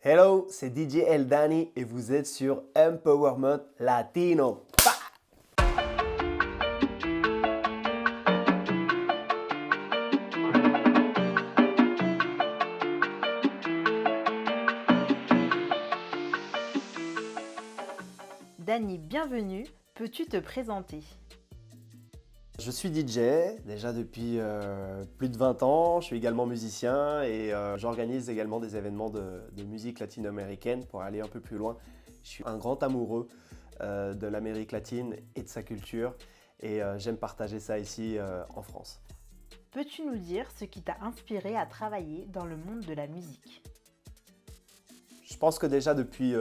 Hello, c'est DJ Eldani et vous êtes sur Empowerment Latino. Dani, bienvenue. Peux-tu te présenter? Je suis DJ déjà depuis plus de 20 ans, je suis également musicien et j'organise également des événements de musique latino-américaine pour aller un peu plus loin. Je suis un grand amoureux de l'Amérique latine et de sa culture et j'aime partager ça ici en France. Peux-tu nous dire ce qui t'a inspiré à travailler dans le monde de la musique? Je pense que déjà depuis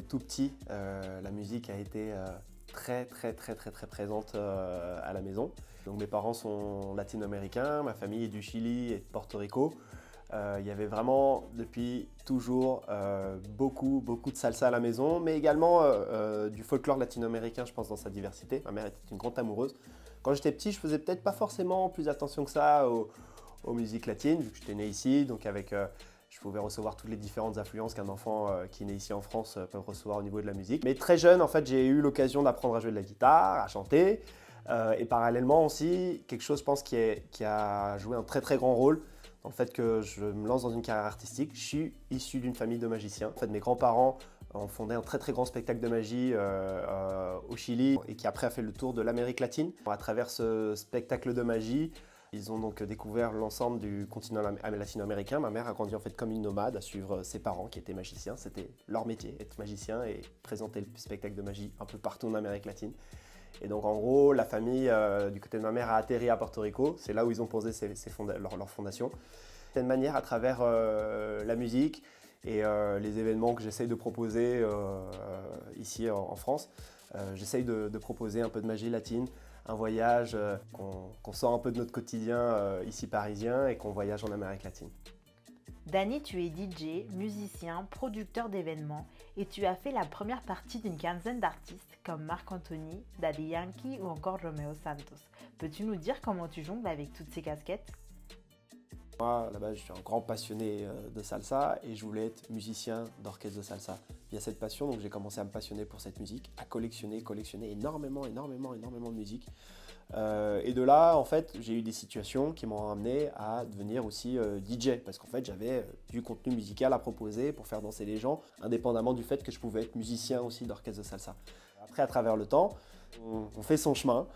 tout petit, la musique a été très présente à la maison. Donc mes parents sont latino-américains, ma famille est du Chili et de Porto Rico. Il y avait vraiment depuis toujours beaucoup de salsa à la maison, mais également du folklore latino-américain, je pense, dans sa diversité. Ma mère était une grande amoureuse. Quand j'étais petit, je faisais peut-être pas forcément plus attention que ça aux musiques latines, vu que j'étais né ici, donc je pouvais recevoir toutes les différentes influences qu'un enfant qui est né ici en France peut recevoir au niveau de la musique. Mais très jeune, en fait, j'ai eu l'occasion d'apprendre à jouer de la guitare, à chanter. Et parallèlement aussi, quelque chose, je pense, qui a joué un très grand rôle dans le fait que je me lance dans une carrière artistique. Je suis issu d'une famille de magiciens. En fait, mes grands-parents ont fondé un très grand spectacle de magie au Chili et qui après a fait le tour de l'Amérique latine. À travers ce spectacle de magie, ils ont donc découvert l'ensemble du continent latino-américain. Ma mère a grandi en fait comme une nomade, à suivre ses parents qui étaient magiciens. C'était leur métier, être magicien et présenter le spectacle de magie un peu partout en Amérique latine. Et donc en gros, la famille du côté de ma mère a atterri à Porto Rico. C'est là où ils ont posé leur fondation. C'est une manière à travers la musique et les événements que j'essaye de proposer ici en France. J'essaye de proposer un peu de magie latine, un voyage, qu'on sort un peu de notre quotidien ici parisien et qu'on voyage en Amérique latine. Dani, tu es DJ, musicien, producteur d'événements et tu as fait la première partie d'une quinzaine d'artistes comme Marc Anthony, Daddy Yankee ou encore Romeo Santos. Peux-tu nous dire comment tu jongles avec toutes ces casquettes? Moi, là-bas, je suis un grand passionné de salsa et je voulais être musicien d'orchestre de salsa. Il y a cette passion, donc j'ai commencé à me passionner pour cette musique, à collectionner énormément de musique. Et de là, en fait, j'ai eu des situations qui m'ont amené à devenir aussi DJ, parce qu'en fait, j'avais du contenu musical à proposer pour faire danser les gens, indépendamment du fait que je pouvais être musicien aussi d'orchestre de salsa. Après, à travers le temps, on fait son chemin,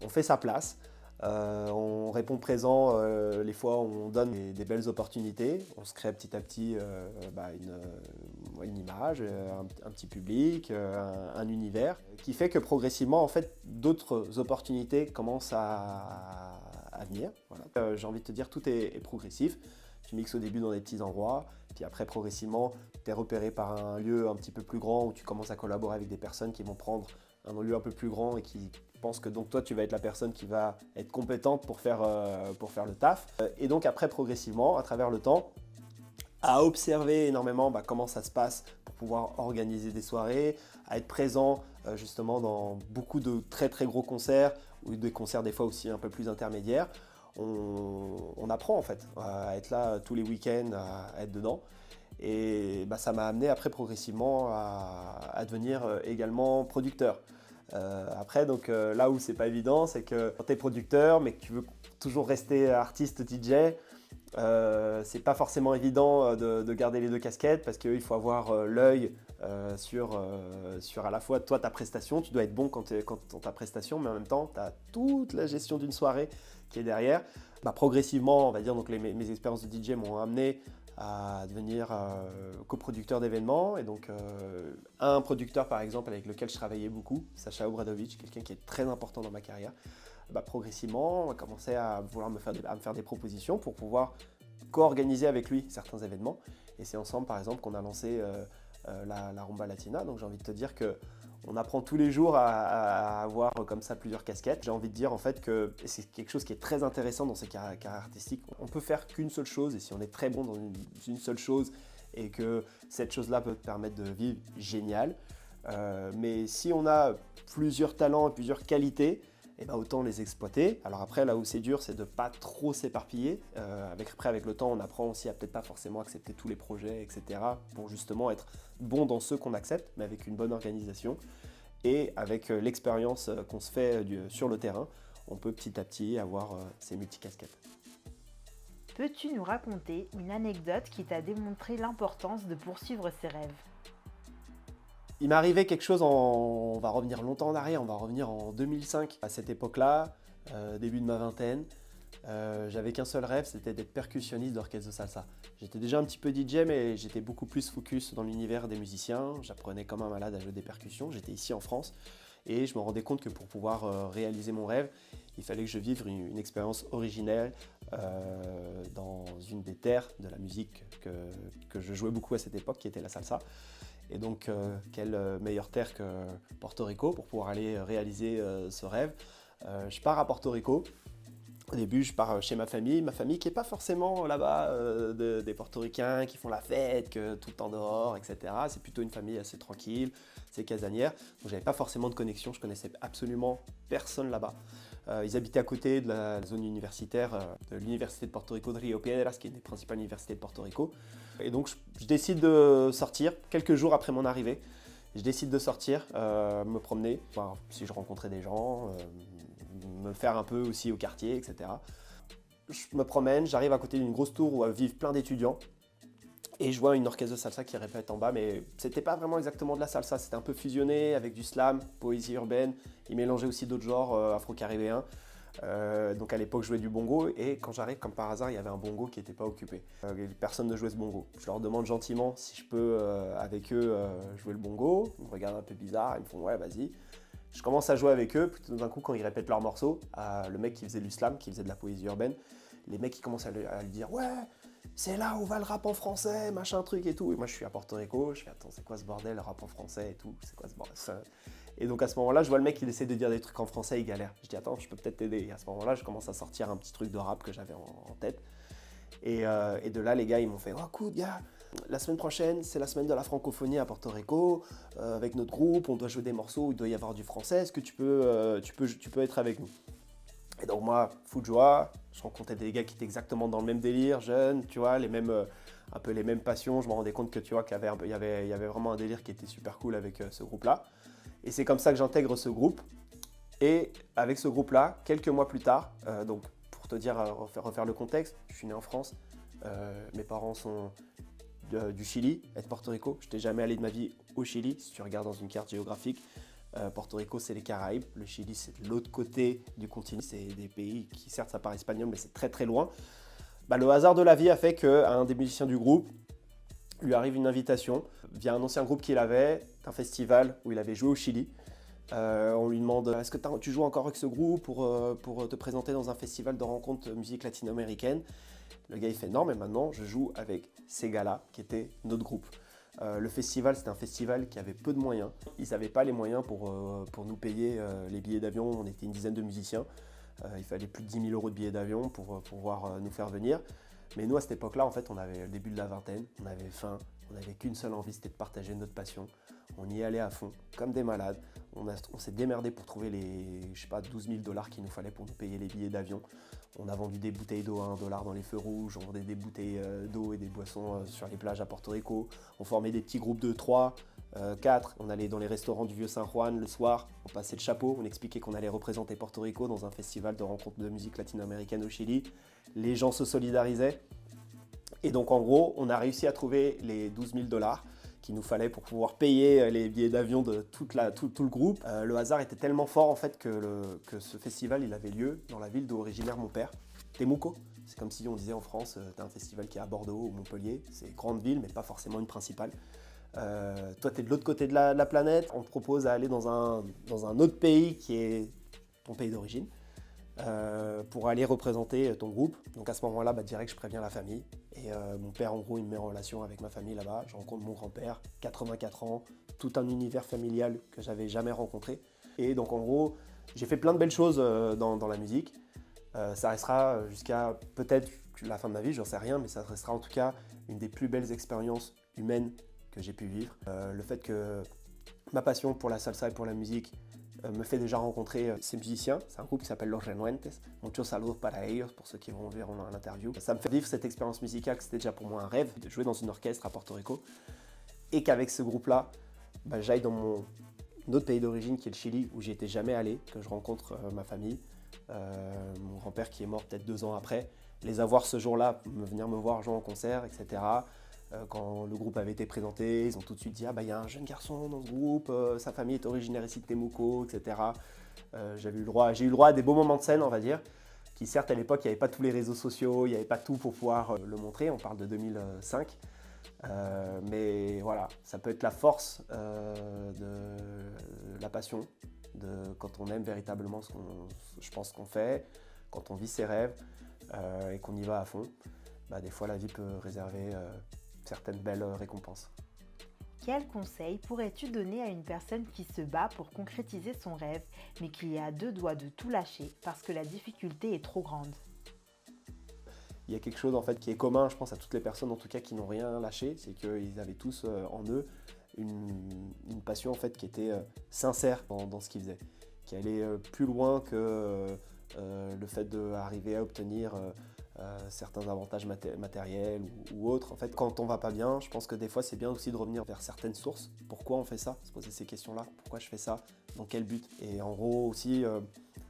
on fait sa place. On répond présent les fois où on donne des belles opportunités. On se crée petit à petit une image, un petit public, un univers qui fait que progressivement, en fait, d'autres opportunités commencent à venir. Voilà. J'ai envie de te dire, tout est progressif. Tu mixes au début dans des petits endroits, puis après, progressivement, tu es repéré par un lieu un petit peu plus grand où tu commences à collaborer avec des personnes qui vont prendre un lieu un peu plus grand et qui pensent que donc toi, tu vas être la personne qui va être compétente pour faire le taf. Et donc après, progressivement, à travers le temps, à observer énormément comment ça se passe pour pouvoir organiser des soirées, à être présent justement dans beaucoup de très gros concerts ou des concerts des fois aussi un peu plus intermédiaires. On apprend en fait à être là tous les week-ends, à être dedans. Et ça m'a amené après progressivement à devenir également producteur. Après, donc là où c'est pas évident, c'est que quand tu es producteur, mais que tu veux toujours rester artiste DJ, c'est pas forcément évident de garder les deux casquettes parce qu'il faut avoir l'œil sur à la fois toi ta prestation. Tu dois être bon quand dans ta prestation, mais en même temps, tu as toute la gestion d'une soirée qui est derrière. Progressivement, on va dire, donc mes expériences de DJ m'ont amené à devenir coproducteur d'événements et donc un producteur par exemple avec lequel je travaillais beaucoup, Sacha Obradovic, quelqu'un qui est très important dans ma carrière. Progressivement on a commencé à vouloir me faire des propositions pour pouvoir co-organiser avec lui certains événements et c'est ensemble par exemple qu'on a lancé la Rumba Latina. Donc j'ai envie de te dire que on apprend tous les jours à avoir comme ça plusieurs casquettes. J'ai envie de dire en fait que c'est quelque chose qui est très intéressant dans ces carrières artistiques. On peut faire qu'une seule chose et si on est très bon dans une seule chose et que cette chose-là peut te permettre de vivre, génial. Mais si on a plusieurs talents et plusieurs qualités, et ben autant les exploiter. Alors après, là où c'est dur, c'est de ne pas trop s'éparpiller. Après, avec le temps, on apprend aussi à peut-être pas forcément accepter tous les projets, etc. pour justement être bon dans ceux qu'on accepte, mais avec une bonne organisation. Et avec l'expérience qu'on se fait sur le terrain, on peut petit à petit avoir ces multicasquettes. Peux-tu nous raconter une anecdote qui t'a démontré l'importance de poursuivre ses rêves? Il m'est arrivé quelque chose, on va revenir longtemps en arrière, on va revenir en 2005. À cette époque-là, début de ma vingtaine, j'avais qu'un seul rêve, c'était d'être percussionniste d'orchestre de salsa. J'étais déjà un petit peu DJ, mais j'étais beaucoup plus focus dans l'univers des musiciens. J'apprenais comme un malade à jouer des percussions, j'étais ici en France. Et je me rendais compte que pour pouvoir réaliser mon rêve, il fallait que je vive une expérience originelle dans une des terres de la musique que je jouais beaucoup à cette époque, qui était la salsa. Et donc, quelle meilleure terre que Porto Rico pour pouvoir aller réaliser ce rêve. Je pars à Porto Rico. Au début, je pars chez ma famille qui n'est pas forcément là-bas des portoricains qui font la fête, que tout le temps dehors, etc. C'est plutôt une famille assez tranquille, c'est casanière. Donc, j'avais pas forcément de connexion, je connaissais absolument personne là-bas. Ils habitaient à côté de la zone universitaire de l'université de Porto Rico de Rio Piedras, qui est une des principales universités de Porto Rico. Et donc, je décide de sortir quelques jours après mon arrivée. Je décide de sortir, me promener, voir si je rencontrais des gens, me faire un peu aussi au quartier, etc. Je me promène, j'arrive à côté d'une grosse tour où vivent plein d'étudiants. Et je vois une orchestre de salsa qui répète en bas, mais c'était pas vraiment exactement de la salsa, c'était un peu fusionné avec du slam, poésie urbaine. Ils mélangeaient aussi d'autres genres afro-caribéens. Donc à l'époque, je jouais du bongo, et quand j'arrive, comme par hasard, il y avait un bongo qui n'était pas occupé. Personne ne jouait ce bongo. Je leur demande gentiment si je peux, avec eux, jouer le bongo. Ils me regardent un peu bizarre, ils me font « ouais, vas-y ». Je commence à jouer avec eux, puis tout d'un coup, quand ils répètent leur morceau, le mec qui faisait du slam, qui faisait de la poésie urbaine, les mecs ils commencent à lui dire « ouais, c'est là où va le rap en français, machin truc et tout ». Et moi, je suis à Porto Rico, je fais « attends, c'est quoi ce bordel, le rap en français et tout, c'est quoi ce bordel ça ?» Et donc à ce moment-là, je vois le mec qui essaie de dire des trucs en français, il galère. Je dis attends, je peux peut-être t'aider. Et à ce moment-là, je commence à sortir un petit truc de rap que j'avais en tête. Et de là, les gars, ils m'ont fait « oh, écoute, gars, la semaine prochaine, c'est la semaine de la francophonie à Porto Rico. Avec notre groupe, on doit jouer des morceaux où il doit y avoir du français. Est-ce que tu peux être avec nous ?» Et donc moi, fou de joie, je rencontrais des gars qui étaient exactement dans le même délire, jeunes, tu vois, un peu les mêmes passions. Je me rendais compte que tu vois qu'il y avait vraiment un délire qui était super cool avec ce groupe-là. Et c'est comme ça que j'intègre ce groupe. Et avec ce groupe-là, quelques mois plus tard, donc pour te dire, refaire le contexte, je suis né en France, mes parents sont du Chili et de Porto Rico. Je n'étais jamais allé de ma vie au Chili, si tu regardes dans une carte géographique. Porto Rico, c'est les Caraïbes. Le Chili, c'est de l'autre côté du continent. C'est des pays qui, certes, ça paraît espagnol, mais c'est très très loin. Le hasard de la vie a fait qu'à un des musiciens du groupe lui arrive une invitation via un ancien groupe qu'il avait, d'un festival où il avait joué au Chili. On lui demande « est-ce que tu joues encore avec ce groupe pour te présenter dans un festival de rencontres musique latino-américaine ?» Le gars il fait « non, mais maintenant je joue avec ces gars-là qui étaient notre groupe ». Le festival, c'était un festival qui avait peu de moyens. Ils n'avaient pas les moyens pour nous payer les billets d'avion. On était une dizaine de musiciens. Il fallait plus de 10 000 € de billets d'avion pour pouvoir nous faire venir. Mais nous, à cette époque-là, en fait, on avait le début de la vingtaine, on avait faim, on n'avait qu'une seule envie, c'était de partager notre passion. On y allait à fond, comme des malades. On s'est démerdé pour trouver les, 12 000 $ qu'il nous fallait pour nous payer les billets d'avion. On a vendu des bouteilles d'eau à 1 $ dans les feux rouges, on vendait des bouteilles d'eau et des boissons sur les plages à Porto Rico. On formait des petits groupes de 3, 4. On allait dans les restaurants du Vieux San Juan le soir, on passait le chapeau, on expliquait qu'on allait représenter Porto Rico dans un festival de rencontres de musique latino-américaine au Chili. Les gens se solidarisaient. Et donc en gros, on a réussi à trouver les 12 000 $ qu'il nous fallait pour pouvoir payer les billets d'avion de tout le groupe. Le hasard était tellement fort en fait que ce festival il avait lieu dans la ville d'où originaire mon père, Temuco. C'est comme si on disait en France, t'as un festival qui est à Bordeaux ou Montpellier, c'est une grande ville mais pas forcément une principale. Toi t'es de l'autre côté de la planète, on te propose d'aller dans un autre pays qui est ton pays d'origine. Pour aller représenter ton groupe. Donc à ce moment-là, direct, je préviens la famille. Et mon père, en gros, il me met en relation avec ma famille là-bas. Je rencontre mon grand-père, 84 ans, tout un univers familial que j'avais jamais rencontré. Et donc en gros, j'ai fait plein de belles choses dans la musique. Ça restera jusqu'à peut-être la fin de ma vie, j'en sais rien, mais ça restera en tout cas une des plus belles expériences humaines que j'ai pu vivre. Le fait que ma passion pour la salsa et pour la musique me fait déjà rencontrer ces musiciens. C'est un groupe qui s'appelle Los Renuentes. Muchos saludos para ellos, pour ceux qui vont verront l'interview. Ça me fait vivre cette expérience musicale, que c'était déjà pour moi un rêve, de jouer dans une orchestre à Porto Rico. Et qu'avec ce groupe-là, j'aille dans mon autre pays d'origine qui est le Chili, où j'y étais jamais allé, que je rencontre ma famille, mon grand-père qui est mort peut-être 2 ans après, les avoir ce jour-là, venir me voir jouer en concert, etc. Quand le groupe avait été présenté, ils ont tout de suite dit « Ah y a un jeune garçon dans ce groupe, sa famille est originaire ici de Temuco, etc. » J'ai eu le droit à des beaux moments de scène, on va dire, qui certes à l'époque, il n'y avait pas tous les réseaux sociaux, il n'y avait pas tout pour pouvoir le montrer, on parle de 2005. Mais voilà, ça peut être la force de la passion, quand on aime véritablement je pense qu'on fait, quand on vit ses rêves et qu'on y va à fond, des fois la vie peut réserver certaines belles récompenses. Quel conseil pourrais-tu donner à une personne qui se bat pour concrétiser son rêve, mais qui est à 2 doigts de tout lâcher parce que la difficulté est trop grande? Il y a quelque chose en fait qui est commun, je pense, à toutes les personnes en tout cas qui n'ont rien lâché, c'est qu'ils avaient tous en eux une passion en fait qui était sincère dans ce qu'ils faisaient, qui allait plus loin que le fait d'arriver à obtenir certains avantages matériels ou autres. En fait, quand on va pas bien, je pense que des fois c'est bien aussi de revenir vers certaines sources. Pourquoi on fait ça? Se poser ces questions-là. Pourquoi je fais ça? Dans quel but? Et en gros aussi,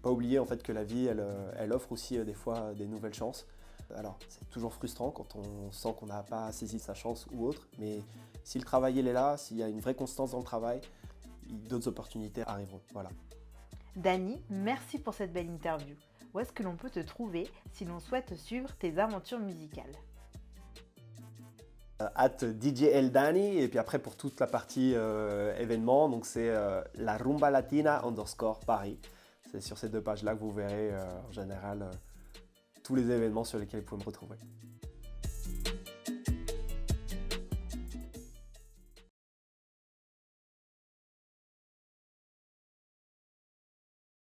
pas oublier en fait que la vie, elle offre aussi des fois des nouvelles chances. Alors, c'est toujours frustrant quand on sent qu'on n'a pas saisi sa chance ou autre, mais si le travail il est là, s'il y a une vraie constance dans le travail, d'autres opportunités arriveront. Voilà. Dani, merci pour cette belle interview. Où est-ce que l'on peut te trouver si l'on souhaite suivre tes aventures musicales? @DJ Eldani, et puis après pour toute la partie événement, donc c'est la Rumba Latina _ Paris. C'est sur ces 2 pages-là que vous verrez en général tous les événements sur lesquels vous pouvez me retrouver.